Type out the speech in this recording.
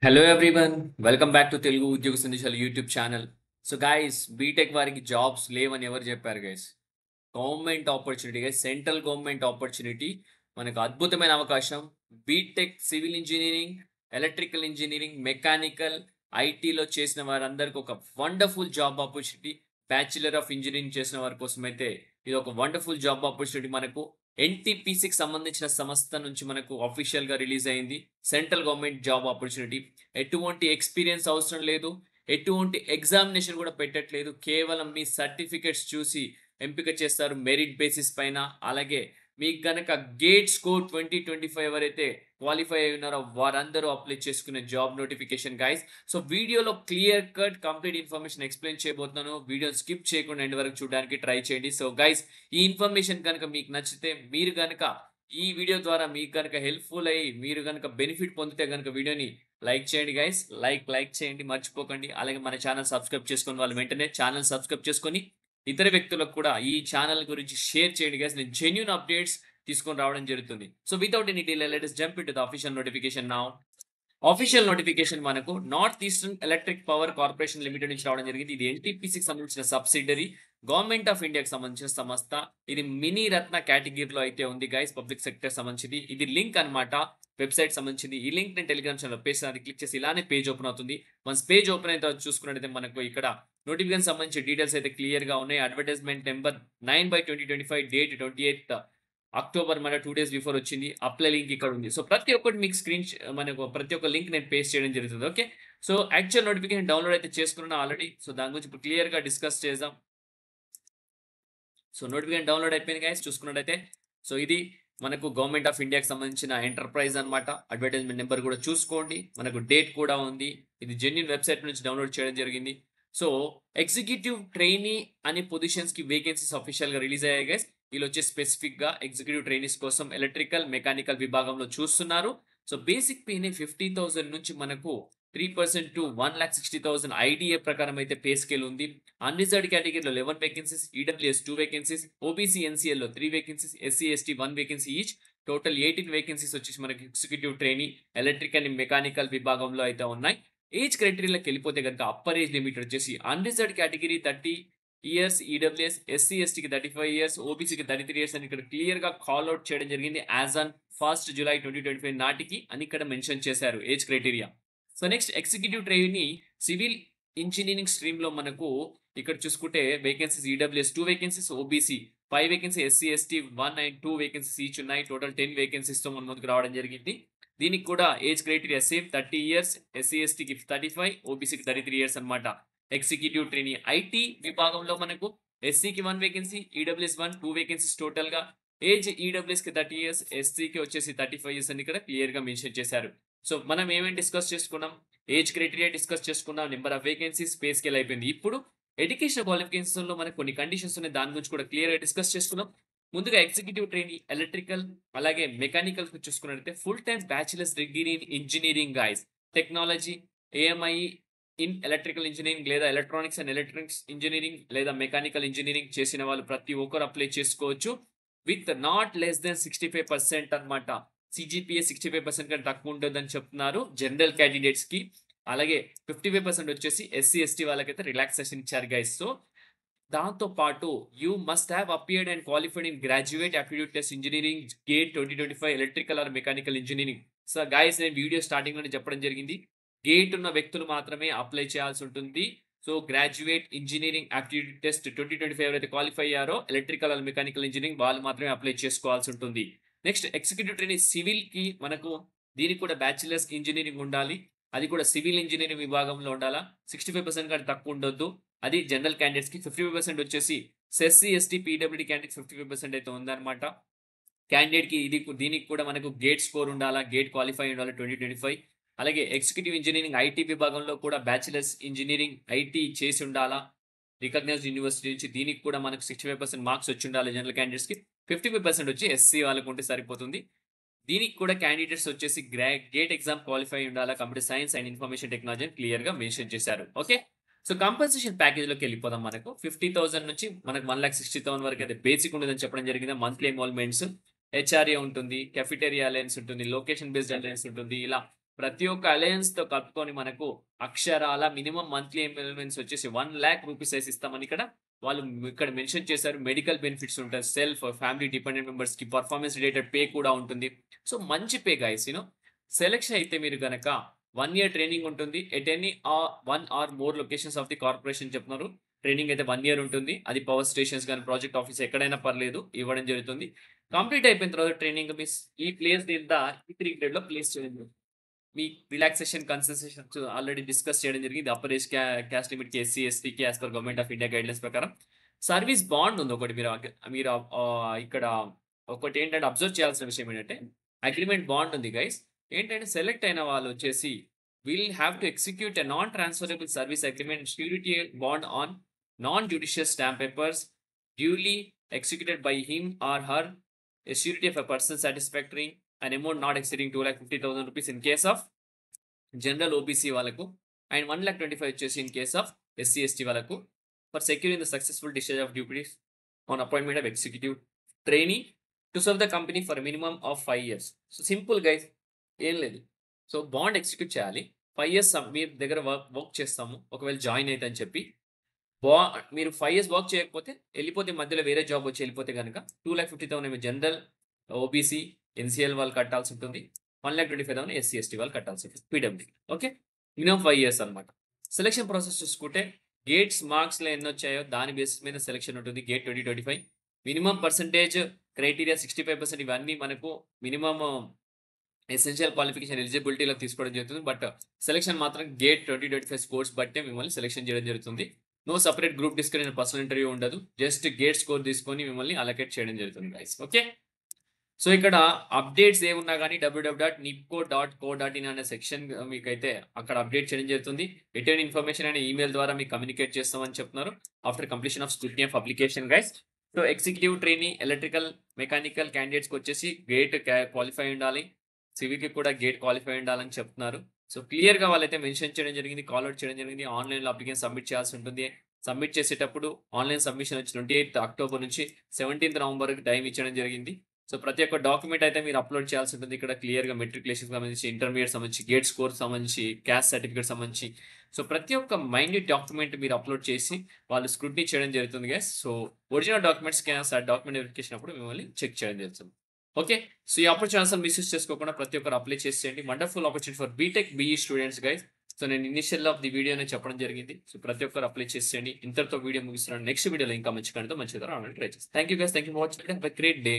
Hello everyone welcome back to Telugu ఉద్యోగ సందేశాలు YouTube channel. So guys, BTech వారికి jobs లేవని ఎవరు చెప్పారు guys? Government opportunity guys, central government opportunity. మనకు అద్భుతమైన అవకాశం. BTech civil engineering, electrical engineering, mechanical, ఐటీలో చేసిన వారందరికీ ఒక wonderful job opportunity. Bachelor of engineering చేసిన వారి కోసం అయితే ఇది ఒక వండర్ఫుల్ జాబ్ ఆపర్చునిటీ. మనకు ఎన్టీపీసీకి సంబంధించిన సంస్థ నుంచి మనకు అఫీషియల్ గా రిలీజ్ అయింది. Central government job opportunity. ఎటువంటి ఎక్స్పీరియన్స్ అవసరం లేదు, ఎటువంటి ఎగ్జామినేషన్ కూడా పెట్టట్లేదు. కేవలం మీ సర్టిఫికెట్స్ చూసి ఎంపిక చేస్తారు మెరిట్ బేసిస్ పైన. అలాగే మీకు గనక గేట్ స్కోర్ 2025 ఎవరైతే క్వాలిఫై అయి ఉన్నారో వారందరూ అప్లై చేసుకునే జాబ్ నోటిఫికేషన్ గైస్. సో వీడియోలో clear cut complete information explain చేయబోతున్నాను. వీడియో స్కిప్ చేయకుండా ఎండ్ వరకు చూడడానికి ట్రై చేయండి. సో గైస్, ఈ ఇన్ఫర్మేషన్ కనుక మీకు నచ్చితే, మీరు కనుక ఈ వీడియో ద్వారా మీకు కనుక హెల్ప్ఫుల్ అయ్యి మీరు కనుక బెనిఫిట్ పొందితే కనుక వీడియోని లైక్ చేయండి గైస్. లైక్ చేయండి మర్చిపోకండి. అలాగే మన ఛానల్ సబ్స్క్రైబ్ చేసుకుని వాళ్ళు వెంటనే ఛానల్ సబ్స్క్రైబ్ చేసుకొని ఇతర వ్యక్తులకు కూడా ఈ ఛానల్ గురించి షేర్ చేయండి గైస్. నేను జెన్యూన్ అప్డేట్స్ తీసుకొని రావడం జరుగుతుంది. So without any delay let us jump into the official notification now. Official notification మనకు north eastern electric power corporation limited నుంచి రావడం జరిగింది. ఇది ఎన్టీపీసీకి సంబంధించిన సబ్సిడరీ, గవర్నమెంట్ ఆఫ్ ఇండియాకి సంబంధించిన సంస్థ. ఇది మినీ రత్న కేటగిరీలో అయితే ఉంది గైస్, పబ్లిక్ సెక్టర్ సంబంధించింది. ఇది లింక్ అన్నమాట, వెబ్సైట్ సంబంధించింది. ఈ లింక్ నేను టెలిగ్రామ్ ఛానల్ పేజ్ అది క్లిక్ చేసి ఇలానే పేజ్ ఓపెన్ అవుతుంది. వన్స్ పేజ్ ఓపెన్ అయితే చూసుకున్నట్టయితే మనకు ఇక్కడ నోటిఫికేషన్ సంబంధించిన డీటెయిల్స్ అయితే క్లియర్ గా ఉన్నాయి. Advertisement number 9/2025, date 28th October, మన 2 days బిఫోర్ వచ్చింది. అప్లై లింక్ ఇక్కడ ఉంది. సో ప్రతి ఒక్కటి మీకు మనకు ప్రతి ఒక్క లింక్ నేను పేస్ట్ చేయడం జరుగుతుంది. Okay, so actual notification download అయితే చేసుకున్నాను ఆల్రెడీ. సో దాని గురించి ఇప్పుడు క్లియర్ గా డిస్కస్ చేద్దాం. సో నోటిఫికేషన్ డౌన్లోడ్ అయిపోయింది గైస్. చూసుకున్నట్టయితే సో ఇది మనకు గవర్నమెంట్ ఆఫ్ ఇండియాకి సంబంధించిన ఎంటర్ప్రైజ్ అన్నమాట. అడ్వర్టైజ్మెంట్ నెంబర్ కూడా చూసుకోండి, మనకు డేట్ కూడా ఉంది. ఇది జెన్యూన్ వెబ్సైట్ నుంచి డౌన్లోడ్ చేయడం జరిగింది. సో ఎగ్జిక్యూటివ్ ట్రైనీ అనే పొజిషన్స్ కి వేకెన్సీస్ అఫీషియల్ గా రిలీజ్ అయ్యాయి గైస్. వీళ్ళు వచ్చే స్పెసిఫిక్ గా ఎగ్జిక్యూటివ్ ట్రైనీస్ కోసం ఎలక్ట్రికల్, మెకానికల్ విభాగంలో చూస్తున్నారు. సో బేసిక్ పేనే 50,000 నుంచి మనకు 3% టు 1,60,000 ఐడిఏ ప్రకారం అయితే పే స్కేల్ ఉంది. అన్రిజర్వ్డ్ కేటగిరీలో 11 vacancies, EWS 2 vacancies, OBC NCL లో 3 vacancies, SC ST 1 vacancy each. Total 18 vacancies వచ్చేసి మనకి executive trainee, electrical and mechanical విభాగంలో అయితే ఉన్నాయి. ఏజ్ క్రైటీరియాకి వెళ్ళిపోతే కనుక అప్పర్ ఏజ్ లిమిట్ వచ్చేసి unreserved category 30 years, EWS SC ఎస్టీకి 35 ఇయర్స్, ఓబీసీకి 33 ఇయర్స్ అని ఇక్కడ క్లియర్ గా కాల్ అవుట్ చేయడం జరిగింది. యాజ్ ఆన్ 1st July 2025 నాటికి అని ఇక్కడ మెన్షన్ చేశారు age criteria. So next executive trainee civil engineering stream లో మనకు ఇక్కడ చూసుకుంటే vacancies EWS 2 vacancies, OBC 5 vacancy, SC ST 1 and 2 vacancies each ఉన్నాయి. టోటల్ 10 వేకెన్సీస్ తో మన ముందుకు రావడం జరిగింది. దీనికి కూడా age criteria same 30 years, SC ఎస్టీకి 35, ఓబీసీకి 33 ఇయర్స్ అనమాట. ఎగ్జిక్యూటివ్ ట్రైనీ ఐటీ విభాగంలో మనకు ఎస్సీకి 1 వేకెన్సీ, ఈడబ్ల్యూఎస్ 2 వేకెన్సీస్ టోటల్ గా. ఏజ్ ఈడబ్ల్యూఎస్ కి 30 ఇయర్స్, ఎస్సీకి వచ్చేసి 35 ఇయర్స్ అని ఇక్కడ క్లియర్ గా మెన్షన్ చేశారు. సో మనం ఏమేమి డిస్కస్ చేసుకున్నాం? ఏజ్ క్రైటీరియా డిస్కస్ చేసుకున్నాం, number of vacancies, pay scale అయిపోయింది. ఇప్పుడు ఎడ్యుకేషన్ క్వాలిఫికేషన్ లో మనకు కొన్ని కండిషన్స్ ఉన్నాయి, దాని గురించి కూడా క్లియర్ గా డిస్కస్ చేసుకున్నాం. ముందుగా ఎగ్జిక్యూటివ్ ట్రైనీ ఎలక్ట్రికల్ అలాగే మెకానికల్ చూసుకున్నట్లయితే full time bachelors degree in engineering guys, technology, AMI in electrical engineering లేదా ఎలక్ట్రానిక్స్ అండ్ ఎలక్ట్రానిక్స్ ఇంజనీరింగ్ లేదా మెకానికల్ ఇంజనీరింగ్ చేసిన వాళ్ళు ప్రతి ఒక్కరు అప్లై చేసుకోవచ్చు. విత్ నాట్ లెస్ దెన్ 65% అనమాట. సిజిపిఏ 65% కంటే తక్కువ ఉండదని చెప్తున్నారు జనరల్ క్యాండిడేట్స్ కి. అలాగే 55% వచ్చేసి ఎస్సీ ఎస్టీ వాళ్ళకైతే రిలాక్సేషన్ ఇచ్చారు గైస్. సో దాంతో పాటు you must have appeared and qualified in graduate aptitude test engineering gate 2025 electrical or mechanical engineering. So guys, నేను వీడియో స్టార్టింగ్ లోనే చెప్పడం జరిగింది, గేట్ ఉన్న వ్యక్తులు మాత్రమే అప్లై చేయాల్సి ఉంటుంది. So graduate engineering aptitude test 2025 ఎవరైతే క్వాలిఫై అయ్యారో ఎలక్ట్రికల్ అండ్ మెకానికల్ ఇంజనీరింగ్ వాళ్ళు మాత్రమే అప్లై చేసుకోవాల్సి ఉంటుంది. నెక్స్ట్ ఎగ్జిక్యూటివ్ ట్రైనీ సివిల్ కి మనకు దీనికి కూడా బ్యాచిలర్స్ ఇంజనీరింగ్ ఉండాలి. అది కూడా సివిల్ ఇంజనీరింగ్ విభాగంలో ఉండాలా. 65% కంటే తక్కువ ఉండొద్దు. అది జనరల్ క్యాండిడేట్స్ కి. 55% వచ్చేసి ఎస్సీ ఎస్టీ పీడబ్ల్యూడీ క్యాండిడేట్ 55% అయితే ఉందన్నమాట. క్యాండిడేట్ కి దీనికి కూడా మనకు గేట్ స్కోర్ ఉండాలా, గేట్ క్వాలిఫై ఉండాలి 2025. అలాగే ఎగ్జిక్యూటివ్ ఇంజనీరింగ్ ఐటీ విభాగంలో కూడా బ్యాచిలర్స్ ఇంజనీరింగ్ ఐటీ చేసి ఉండాలా రికగ్నైజ్డ్ యూనివర్సిటీ నుంచి. దీనికి కూడా మనకు 65% మార్క్స్ వచ్చి ఉండాలి జనరల్ క్యాండిడేట్స్ కి. 55% వచ్చి ఎస్సీ వాళ్ళకు ఉంటే సరిపోతుంది. దీనికి కూడా క్యాండిడేట్స్ వచ్చేసి గేట్ ఎగ్జామ్ క్వాలిఫై ఉండాలా, computer science and information technology clear గా మెన్షన్ చేశారు. ఓకే, సో కంపన్సేషన్ ప్యాకేజ్ లోకి వెళ్ళిపోదాం. మనకు 50,000 నుంచి మనకు 1,60,000 వరకు అయితే బేసిక్ ఉండదని చెప్పడం జరిగింది. మంత్లీ ఎన్రోల్మెంట్స్, హెచ్ఆర్ఏ ఉంటుంది, కెఫిటేరియా అలయన్స్ ఉంటుంది, లొకేషన్ బేస్డ్ అలయన్స్ ఉంటుంది. ఇలా ప్రతి ఒక్క అలయన్స్‌తో కలుపుకొని మనకు అక్షరాల మినిమమ్ మంత్లీ ఎలిమెంట్స్ వచ్చేసి 1,00,000 రూపీస్ ఇస్తామని ఇక్కడ వాళ్ళు ఇక్కడ మెన్షన్ చేశారు. మెడికల్ బెనిఫిట్స్ ఉంటాయి. సెల్ఫ్, ఫ్యామిలీ డిపెండెంట్ మెంబర్స్‌కి పర్ఫార్మెన్స్ రిలేటెడ్ పే కూడా ఉంటుంది. సో, మంచి పే గైస్ సెలక్షన్ అయితే మీరు గనక 1 ఇయర్ ట్రైనింగ్ ఉంటుంది. At any 1 or more locations of the corporation చెప్తున్నారు. ట్రైనింగ్ అయితే 1 ఇయర్ ఉంటుంది. అది పవర్ స్టేషన్స్ గాని, ప్రాజెక్ట్ ఆఫీస్ ఎక్కడైనా పర్లేదు ఇవ్వడం జరుగుతుంది. కంప్లీట్ అయిపోయిన తర్వాత ట్రైనింగ్ ఈ ప్లేస్ కింద E3 గ్రేడ్‌లో ప్లేస్ చేయడం జరుగుతుంది. మీ రిలాక్సేషన్, కన్సెషన్స్ ఆల్రెడీ డిస్కస్ చేయడం జరిగింది. అప్పర్ ఏజ్ క్యాస్ట్ లిమిట్‌కి, ఎస్సీ, ఎస్టీకి as per government of India guidelines ప్రకారం. సర్వీస్ బాండ్ ఉంది ఒకటి మీరు ఇక్కడ ఒకటేంటంటే అబ్జర్వ్ చేయాల్సిన విషయం ఏంటంటే అగ్రీమెంట్ బాండ్ ఉంది గైస్. ఏంటంటే సెలెక్ట్ అయిన వాళ్ళు వచ్చేసి will have to execute a non transferable service agreement surety bond on non judicious stamp papers duly executed by him or her a surety of a person satisfactory an amount not exceeding 2,50,000 rupees in case of general OBC వాళ్ళకు and 1,25,000 వచ్చేసి in case of SC ST వాళ్ళకు for securing the successful discharge of duties on appointment of executive trainee to serve the company for a minimum of 5 years. So simple guys, ఏం లేదు. So bond execute చేయాలి. 5 years మీ దగ్గర work చేస్తాము ఒకవేళ join అయితే అని చెప్పి మీరు 5 ఇయర్స్ వర్క్ చేయకపోతే వెళ్ళిపోతే మధ్యలో వేరే జాబ్ వచ్చి వెళ్ళిపోతే కనుక 2,50,000 జనరల్ ఓబీసీ ఎన్సీఎల్ వాళ్ళు కట్టాల్సి ఉంటుంది. 1,25,000 ఎస్సీ ఎస్టీ వాళ్ళు కట్టాల్సి ఉంటుంది పీడబ్ల్యూ. ఓకే, మినిమం 5 ఇయర్స్ అనమాట. సెలక్షన్ ప్రాసెస్ చూసుకుంటే గేట్స్ మార్క్స్లో ఎన్ని వచ్చాయో దాని బేసిస్ మీద సెలక్షన్ ఉంటుంది. GATE 2025 minimum percentage criteria 65%. ఇవన్నీ మనకు మినిమం ఎసెన్షియల్ క్వాలిఫికేషన్ ఎలిజిబిలిటీలో తీసుకోవడం జరుగుతుంది. బట్ సెలక్షన్ మాత్రం గేట్ 2025 స్కోర్స్ బట్టే మిమ్మల్ని సెలక్షన్ చేయడం జరుగుతుంది. No separate group discussion, personal interview ఉండదు. జస్ట్ గేట్ స్కోర్ తీసుకొని మిమ్మల్ని అలొకేట్ చేయడం జరుగుతుంది గైస్. ఓకే, సో ఇక్కడ అప్డేట్స్ ఏమున్నా కానీ www.nipco.co.in అనే సెక్షన్ మీకైతే అక్కడ అప్డేట్ చేయడం జరుగుతుంది. రిటర్న్ ఇన్ఫర్మేషన్ అనే ఈమెయిల్ ద్వారా మీకు కమ్యూనికేట్ చేస్తామని చెప్తున్నారు after completion of scrutiny of application guys. So executive trainee, electrical, mechanical క్యాండిడేట్స్కి వచ్చేసి గేట్ క్వాలిఫై ఉండాలి. సివిల్కి కూడా గేట్ క్వాలిఫై ఉండాలని చెప్తున్నారు. సో క్లియర్గా వాళ్ళైతే మెన్షన్ చేయడం జరిగింది, కాల్ అవుట్ చేయడం జరిగింది. ఆన్లైన్లో అప్లికేషన్ సబ్మిట్ చేయాల్సి ఉంటుంది. సబ్మిట్ చేసేటప్పుడు ఆన్లైన్ సబ్మిషన్ వచ్చి 28th అక్టోబర్ నుంచి 17th నవంబర్ టైం ఇచ్చడం జరిగింది. సో ప్రతి ఒక్క డాక్యుమెంట్ అయితే మీరు అప్లోడ్ చేయాల్సి ఉంటుంది. ఇక్కడ క్లియర్గా మెట్రికులేషన్ సంబంధించి, ఇంటర్మీడియట్ సంబంధించి, గేట్ స్కోర్ సంబంధించి, క్యాస్ట్ సర్టిఫికేట్ సంబంధించి, సో ప్రతి ఒక్క మైన్యూట్ డాక్యుమెంట్ మీరు అప్లోడ్ చేసి వాళ్ళు స్క్రూటినీ చేయడం జరుగుతుంది guys. So original documents document verification అప్పుడు మిమ్మల్ని చెక్ చేయడం జరుగుతుంది. ఓకే, సో ఈ ఆపర్చునిటీస్ మిస్యూజ్ చేసుకోకుండా ప్రతి ఒక్కరు అప్లై చేసేయండి. Wonderful opportunity for BTech BE students guys. So నేను ఇనిషియల్ ఆఫ్ ది వీడియోనే చెప్పడం జరిగింది. సో ప్రతి ఒక్కరు అప్లై చేసేయండి. ఇంతటితో వీడియో ముగిస్తున్నాను. నెక్స్ట్ వీడియోలో ఇంకా మంచి కంటెంట్తో మంచిగా రావడానికి ట్రై చేస్తాను. Thank you guys, thank you for watching. Have a great day.